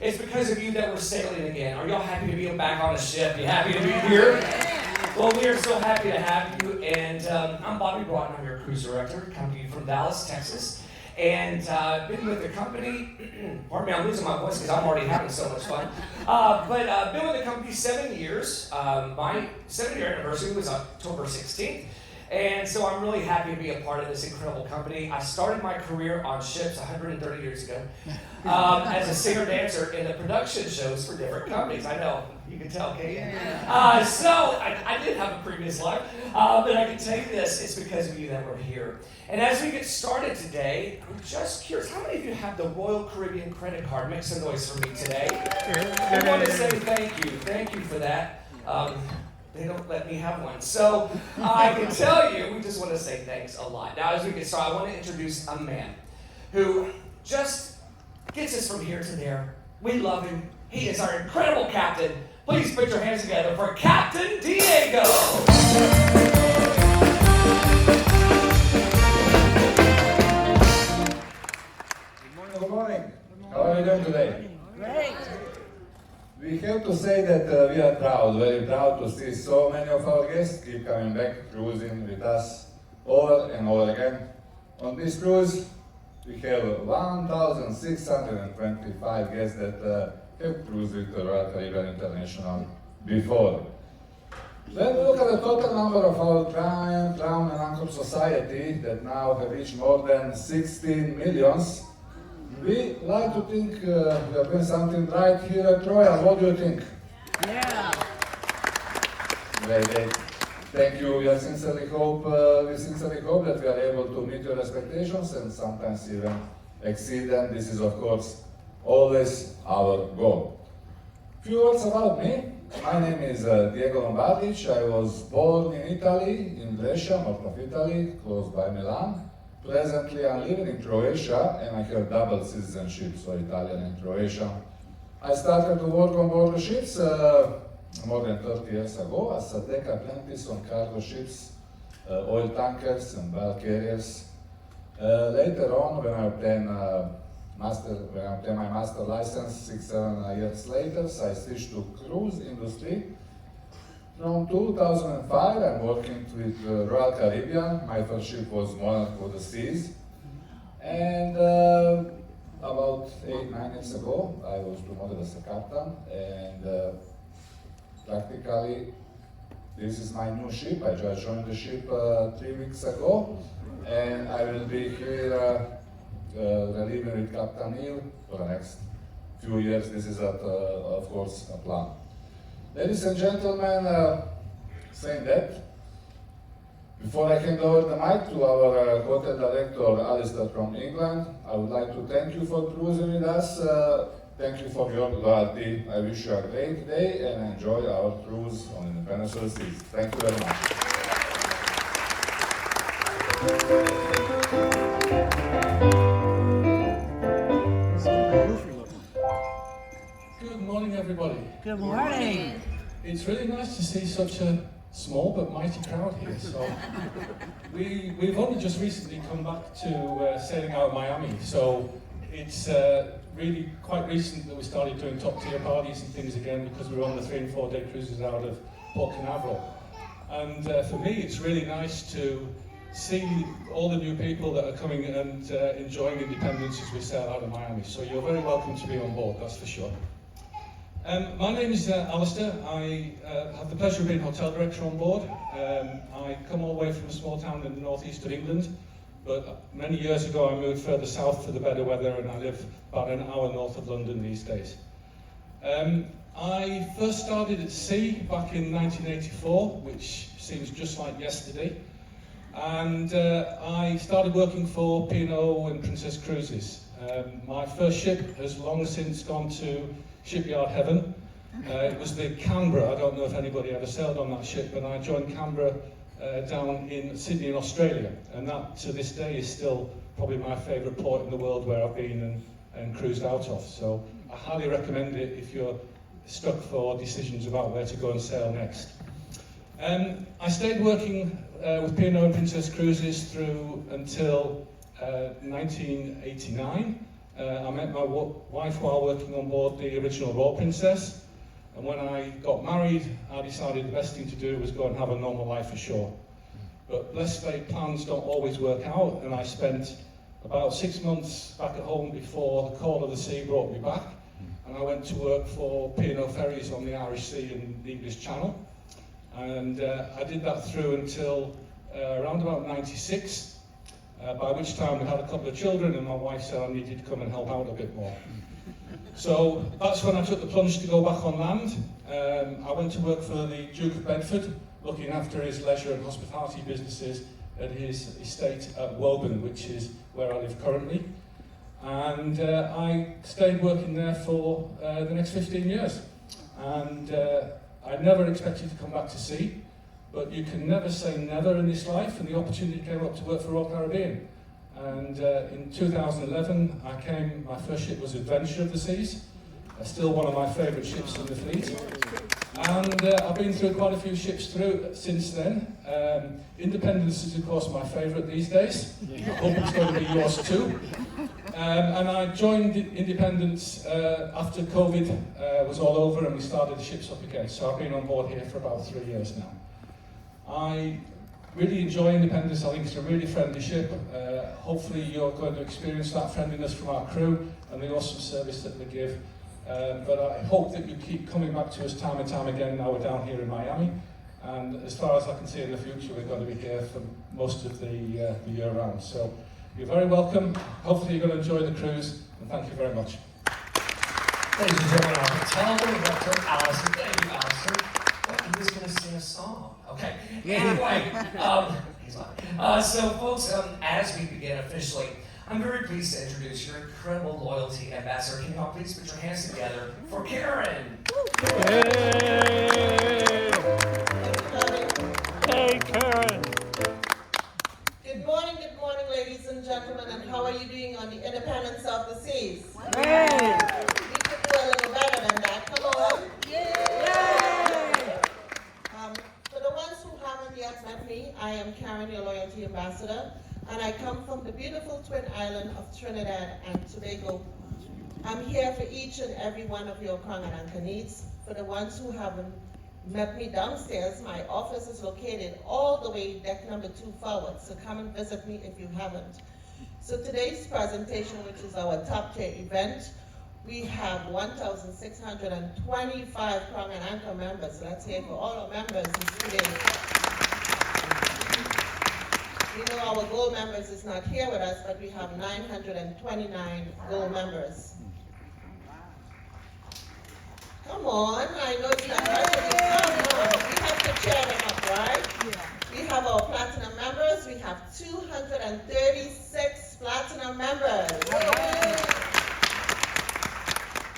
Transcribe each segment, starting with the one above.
It's because of you that we're sailing again. Are y'all happy to be back on a ship? You happy to be here? Well, we are so happy to have you. And I'm Bobby Broughton. I'm your cruise director, coming to you from Dallas, Texas. And been with the company, pardon me, I'm losing my voice because I'm already having so much fun. But been with the company 7 years. My 7-year anniversary was October 16th. And so I'm really happy to be a part of this incredible company. I started my career on ships 130 years ago as a singer-dancer in the production shows for different companies. I know, you can tell, Kate. So I did have a previous life, but I can tell you this, it's because of you that we're here. And as we get started today, I'm just curious, how many of you have the Royal Caribbean credit card? Make some noise for me today. I want to say thank you for that. They don't let me have one. So I can tell you, we just want to say thanks a lot. Now, as we get started, I want to introduce a man who just gets us from here to there. We love him. He is our incredible captain. Please put your hands together for Captain Diego. Good morning. How are you doing today? Great. We have to say that we are proud, very proud to see so many of our guests keep coming back, cruising with us over and over again. On this cruise, we have 1,625 guests that have cruised with the Royal Caribbean International before. When we look at the total number of our Crown and Anchor Society that now have reached more than 16 millions, we like to think we are doing something right here at Royal. What do you think? Yeah. Great. Thank you. We sincerely hope that we are able to meet your expectations and sometimes even exceed them. This is, of course, always our goal. Few words about me. My name is Diego Lombardic. I was born in Italy, in Brescia, north of Italy, close by Milan. Presently, I'm living in Croatia, and I have double citizenship, so Italian and Croatian. I started to work on board the ships more than 30 years ago as a deck apprentice on cargo ships, oil tankers, and bulk carriers. Later on, when I obtained my master license 6-7 years later, so I switched to cruise industry. From 2005, I'm working with Royal Caribbean. My first ship was Monarch of the Seas. And about 8-9 years ago, I was promoted as a captain. And practically, this is my new ship. I just joined the ship 3 weeks ago. And I will be here relieving with Captain Neil for the next few years. This is, of course, a plan. Ladies and gentlemen, saying that, before I hand over the mic to our hotel director, Alistair from England, I would like to thank you for cruising with us. Thank you for your loyalty. I wish you a great day and enjoy our cruise on Independence of the Seas. Thank you very much. Good morning, everybody. Good morning. It's really nice to see such a small but mighty crowd here. So we've only just recently come back to sailing out of Miami. So it's really quite recent that we started doing top tier parties and things again because we were on the 3 and 4 day cruises out of Port Canaveral. And for me, it's really nice to see all the new people that are coming and enjoying independence as we sail out of Miami. So you're very welcome to be on board, that's for sure. My name is Alistair. I have the pleasure of being hotel director on board. I come all the way from a small town in the northeast of England, but many years ago I moved further south for the better weather, and I live about an hour north of London these days. I first started at sea back in 1984, which seems just like yesterday, and I started working for P&O and Princess Cruises. My first ship has long since gone to shipyard heaven. It was the Canberra. I don't know if anybody ever sailed on that ship, but I joined Canberra down in Sydney in Australia, and that to this day is still probably my favourite port in the world where I've been and cruised out of. So I highly recommend it if you're stuck for decisions about where to go and sail next. I stayed working with P&O and Princess Cruises through until 1989. I met my wife while working on board the original Royal Princess, and when I got married, I decided the best thing to do was go and have a normal life ashore. But blessed fate, plans don't always work out, and I spent about 6 months back at home before the call of the sea brought me back, and I went to work for P&O Ferries on the Irish Sea and the English Channel, and I did that through until around about 96, by which time we had a couple of children and my wife said I needed to come and help out a bit more. So that's when I took the plunge to go back on land. I went to work for the Duke of Bedford, looking after his leisure and hospitality businesses at his estate at Woburn, which is where I live currently. And I stayed working there for the next 15 years. And I never expected to come back to sea, but you can never say never in this life, and the opportunity came up to work for Royal Caribbean. And in 2011, my first ship was Adventure of the Seas, still one of my favourite ships in the fleet. And I've been through quite a few ships since then. Independence is of course my favourite these days. I hope it's going to be yours too. And I joined Independence after COVID was all over and we started the ships up again. So I've been on board here for about 3 years now. I really enjoy Independence. I think it's a really friendly ship. Hopefully you're going to experience that friendliness from our crew and the awesome service that they give. But I hope that you keep coming back to us time and time again now we're down here in Miami. And as far as I can see in the future, we're going to be here for most of the year round. So you're very welcome. Hopefully you're going to enjoy the cruise, and thank you very much. Ladies and gentlemen, our hotel director, Allison. Thank you, Allison. Well, he was going to sing a song. Okay. Anyway, so folks, as we begin officially, I'm very pleased to introduce your incredible loyalty ambassador. Can you all please put your hands together for Karen? Hey, Karen. Good morning, ladies and gentlemen, and how are you doing on the Independence of the Seas? Hey. We could do a little better than that. Come on. Yay! For the ones who haven't yet met me, I am Karen, your loyalty ambassador, and I come from the beautiful twin island of Trinidad and Tobago. I'm here for each and every one of your Crown and Anchor needs. For the ones who haven't met me downstairs, my office is located all the way deck number 2 forward, so come and visit me if you haven't. So today's presentation, which is our top tier event, we have 1,625 Crown and Anchor members. Let's hear it for all our members today. You know our gold members is not here with us, but we have 929 gold members. Come on, I know it's not hard to do. Come on, we have to cheer them up, right? We have our platinum members. We have 236 platinum members.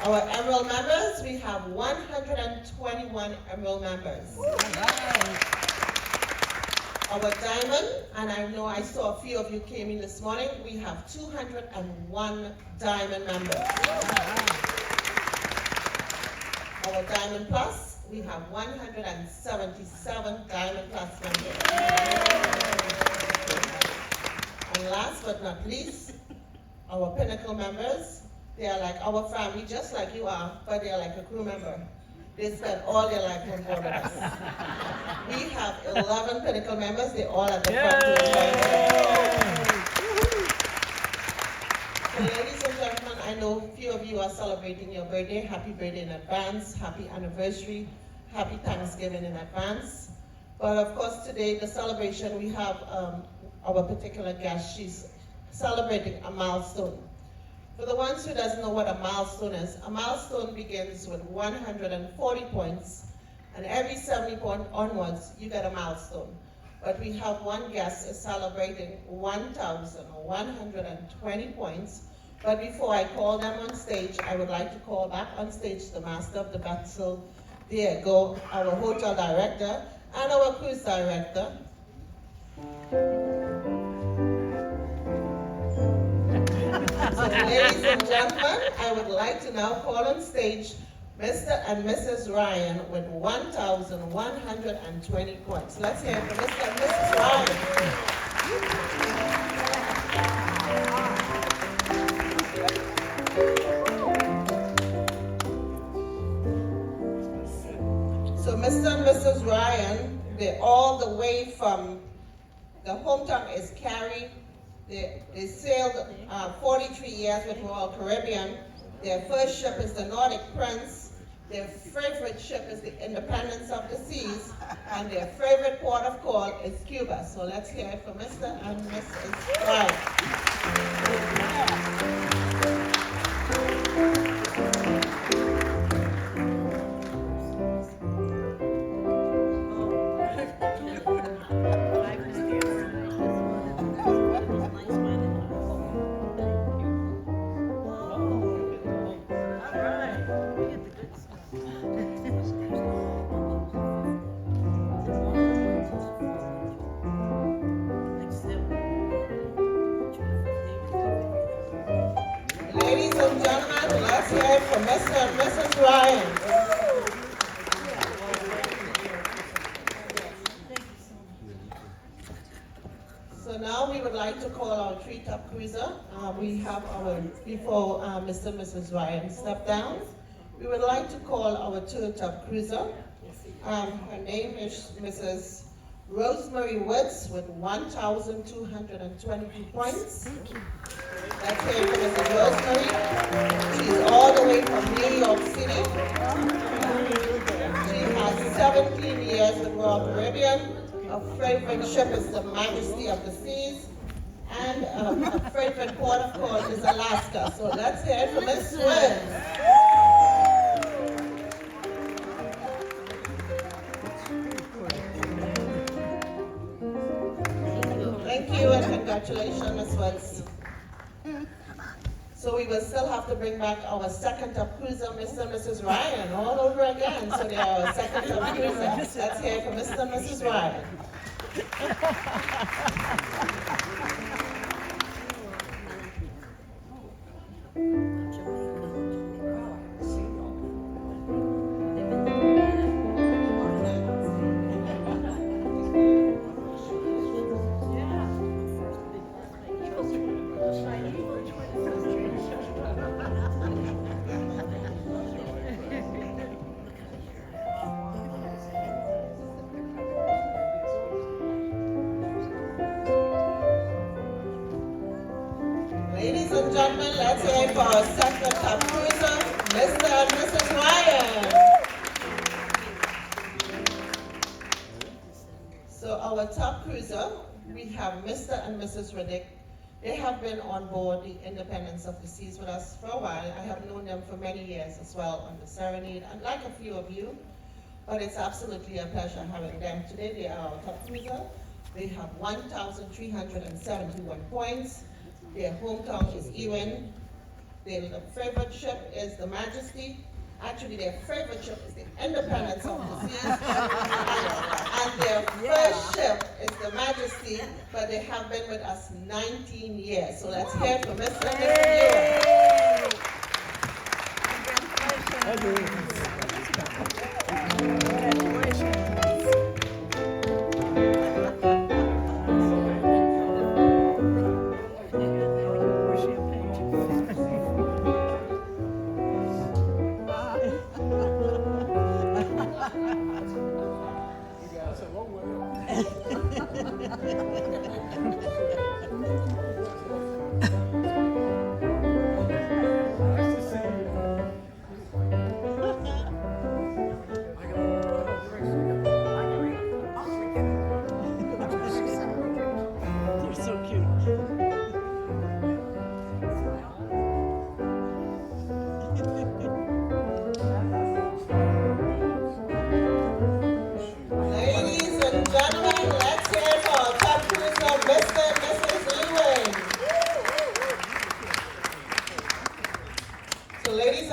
Our emerald members, we have 121 emerald members. Our diamond, and I know I saw a few of you came in this morning, we have 201 diamond members. Our Diamond Plus, we have 177 Diamond Plus members. And last but not least, our Pinnacle members. They are like our family, just like you are, but they are like a crew member. They spend all their life on board with us. We have 11 Pinnacle members. They're all at the front. So ladies and gentlemen, I know a few of you are celebrating your birthday. Happy birthday in advance, happy anniversary, happy Thanksgiving in advance. But of course today, the celebration, we have our particular guest, she's celebrating a milestone. For the ones who doesn't know what a milestone begins with 140 points, and every 70 point onwards, you get a milestone. But we have one guest is celebrating 1,120 points. But before I call them on stage, I would like to call back on stage the master of the vessel, Diego, our hotel director, and our cruise director. So ladies and gentlemen, I would like to now call on stage Mr. and Mrs. Ryan with 1,120 points. Let's hear it for Mr. and Mrs. Ryan. So Mr. and Mrs. Ryan, they're all the way from, the hometown is Cary. They sailed 43 years with Royal Caribbean. Their first ship is the Nordic Prince. Their favorite ship is the Independence of the Seas. And their favorite port of call is Cuba. So let's hear it from Mr. and Mrs. Ryan. Ladies and gentlemen, let's hear it from Mr. and Mrs. Ryan. So now we would like to call our three-top cruiser. We have our, before Mr. and Mrs. Ryan step down, we would like to call our two-top cruiser. Her name is Mrs. Rosemary Woods with 1,222 points. Let's hear it from Mrs. Rosemary. She's all the way from New York City. She has 17 years with Royal Caribbean. Her favorite ship is the Majesty of the Seas. And her favorite port of call is Alaska. So let's hear it from Mrs. Woods. Thank you and congratulations, Ms. Woods. So we will still have to bring back our second top cruiser, Mr. and Mrs. Ryan, all over again. So they are our second top cruiser. Let's hear it from Mr. and Mrs. Ryan. Ladies and gentlemen, let's hear it for our second top cruiser, Mr. and Mrs. Ryan. So our top cruiser, we have Mr. and Mrs. Riddick. They have been on board the Independence of the Seas with us for a while. I have known them for many years as well on the Serenade, and like a few of you, but it's absolutely a pleasure having them today. They are our top cruiser. They have 1,371 points. Their hometown is Ewen. Their favorite ship is the Majesty. Actually, their favorite ship is the Independence of the Seas. And their first ship is the Majesty, but they have been with us 19 years. So let's hear from Mr. and Mrs. Ewen.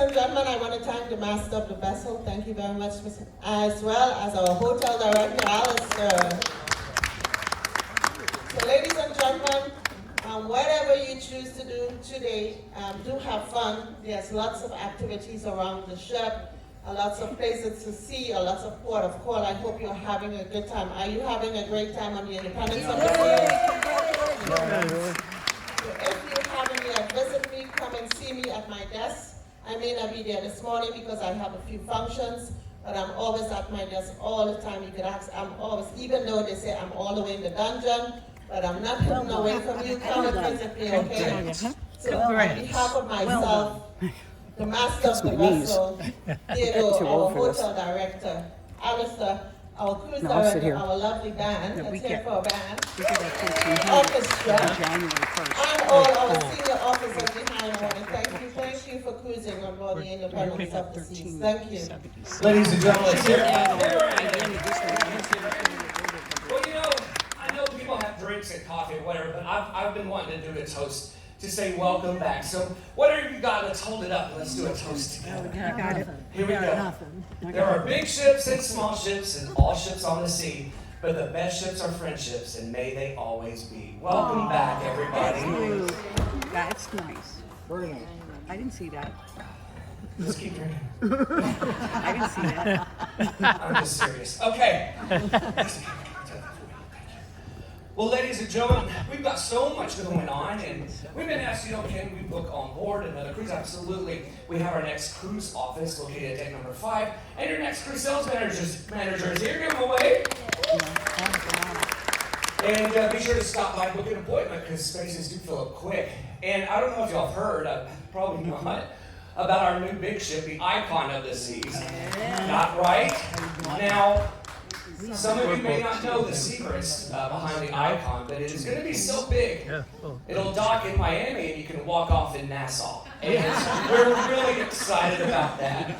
and gentlemen, I want to thank the master of the vessel. Thank you very much, as well as our hotel director, Alistair. So, ladies and gentlemen, whatever you choose to do today, do have fun. There's lots of activities around the ship, lots of places to see, lots of port of call. I hope you're having a good time. Are you having a great time on the Independence of the Sea? If you haven't yet, visit me, come and see me at my desk. I may not be there this morning because I have a few functions, but I'm always at my desk all the time. You can ask, I'm always, even though they say I'm all the way in the dungeon, but I'm not hidden away from you. Come and visit me, okay? So on behalf of myself, the master of the vessel, Diego, our hotel director, Alistair, our cruise director, our lovely band, let's hear for a band, orchestra, and all our senior officers behind the water. Thank you for cruising on board the Independence of the Seas. Thank you. Ladies and gentlemen, let's hear Well, you know, I know people have drinks and coffee or whatever, but I've been wanting to do a toast to say welcome back. So whatever you got, let's hold it up and let's do a toast together. Here we go. There are big ships and small ships and all ships on the sea, but the best ships are friendships, and may they always be. Welcome back, everybody. That's nice. I didn't see that. Let's keep drinking. I didn't see that. I'm just serious. Okay. Well, ladies and gentlemen, we've got so much going on, and we've been asked, can we book on board another cruise? Absolutely. We have our next cruise office located at deck number 5, and your next cruise sales manager is here. Give him away. And be sure to stop by and book an appointment because spaces do fill up quick. And I don't know if y'all have heard, probably not, about our new big ship, the Icon of the Seas. Not right? Now, some of you may not know the secrets behind the Icon, but it is going to be so big, it'll dock in Miami and you can walk off in Nassau. And we're really excited about that.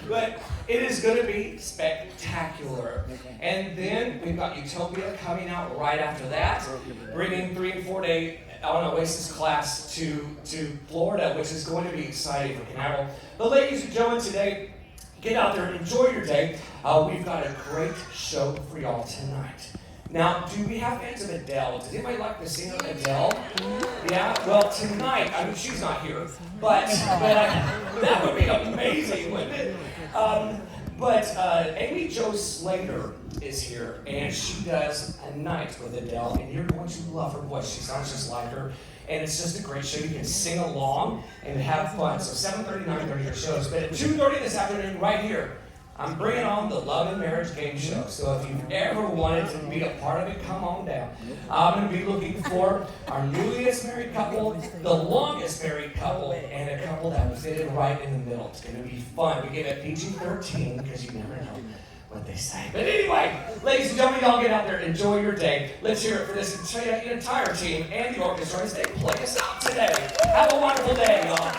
But it is going to be spectacular. And then we've got Utopia coming out right after that, bringing 3 and 4 day Oasis class to Florida, which is going to be exciting for Canaveral. But ladies and gentlemen, today, get out there and enjoy your day. We've got a great show for y'all tonight. Now, do we have fans of Adele? Does anybody like the singer Adele? Yeah? Well, tonight, she's not here, but that would be amazing, wouldn't it? But Amy Jo Slater is here, and she does a night with Adele, and you're going to love her voice. She sounds just like her. And it's just a great show. You can sing along and have fun. So 7:30, 9:30 your shows. But at 2:30 this afternoon, right here, I'm bringing on the Love and Marriage Game Show. So if you've ever wanted to be a part of it, come on down. I'm going to be looking for our newliest married couple, the longest married couple, and a couple that will fit in right in the middle. It's going to be fun. We give it PG-13 because you never know what they say. But anyway, ladies and gentlemen, y'all get out there, enjoy your day. Let's hear it for this entire team and the orchestra as they play us out today. Have a wonderful day, y'all.